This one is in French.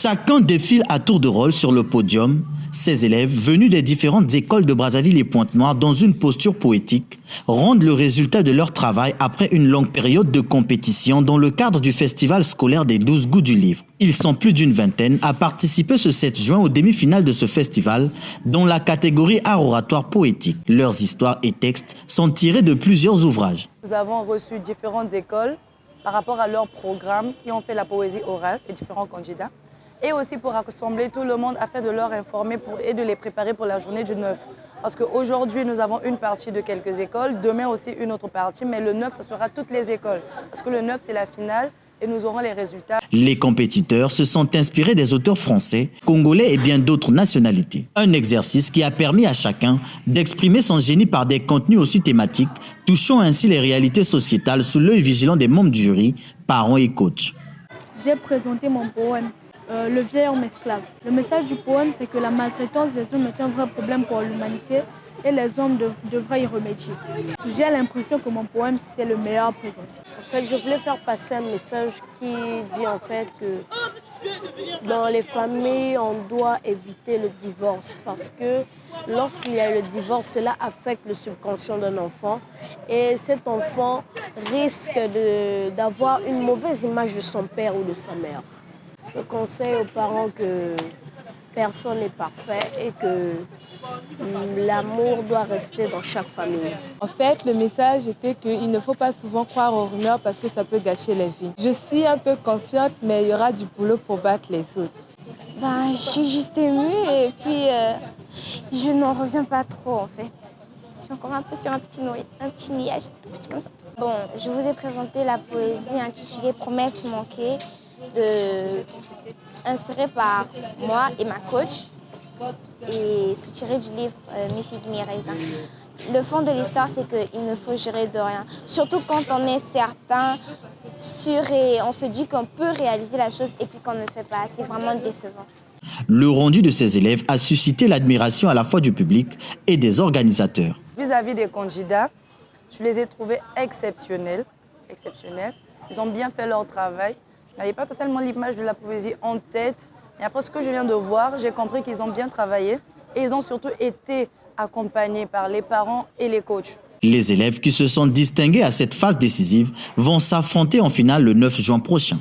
Chacun défile à tour de rôle sur le podium. Ces élèves, venus des différentes écoles de Brazzaville et Pointe-Noire dans une posture poétique, rendent le résultat de leur travail après une longue période de compétition dans le cadre du festival scolaire des 12 goûts du livre. Ils sont plus d'une vingtaine à participer ce 7 juin aux demi-finales de ce festival dans la catégorie art oratoire poétique. Leurs histoires et textes sont tirés de plusieurs ouvrages. Nous avons reçu différentes écoles par rapport à leur programme qui ont fait la poésie orale et différents candidats. Et aussi pour rassembler tout le monde afin de leur informer et de les préparer pour la journée du 9. Parce qu'aujourd'hui, nous avons une partie de quelques écoles, demain aussi une autre partie, mais le 9, ce sera toutes les écoles. Parce que le 9, c'est la finale et nous aurons les résultats. Les compétiteurs se sont inspirés des auteurs français, congolais et bien d'autres nationalités. Un exercice qui a permis à chacun d'exprimer son génie par des contenus aussi thématiques, touchant ainsi les réalités sociétales sous l'œil vigilant des membres du jury, parents et coachs. J'ai présenté mon poème. Le vieil homme esclave. Le message du poème, c'est que la maltraitance des hommes est un vrai problème pour l'humanité et les hommes devraient y remédier. J'ai l'impression que mon poème, c'était le meilleur présenté. En fait, je voulais faire passer un message qui dit en fait que dans les familles, on doit éviter le divorce parce que lorsqu'il y a le divorce, cela affecte le subconscient d'un enfant et cet enfant risque d'avoir une mauvaise image de son père ou de sa mère. Je conseille aux parents que personne n'est parfait et que l'amour doit rester dans chaque famille. En fait, le message était qu'il ne faut pas souvent croire aux rumeurs parce que ça peut gâcher les vies. Je suis un peu confiante, mais il y aura du boulot pour battre les autres. Je suis juste émue et puis je n'en reviens pas trop en fait. Je suis encore un peu sur un petit nuage, tout petit comme ça. Bon, je vous ai présenté la poésie intitulée Promesses manquées, inspirée par moi et ma coach et tirée du livre Mes figues, mes raisins. Le fond de l'histoire, c'est qu'il ne faut gérer de rien. Surtout quand on est certain, sûr et on se dit qu'on peut réaliser la chose et puis qu'on ne le fait pas. C'est vraiment décevant. Le rendu de ces élèves a suscité l'admiration à la fois du public et des organisateurs. Vis-à-vis des candidats, je les ai trouvés exceptionnels. Ils ont bien fait leur travail. Je n'avais pas totalement l'image de la poésie en tête. Et après ce que je viens de voir, j'ai compris qu'ils ont bien travaillé et ils ont surtout été accompagnés par les parents et les coachs. Les élèves qui se sont distingués à cette phase décisive vont s'affronter en finale le 9 juin prochain.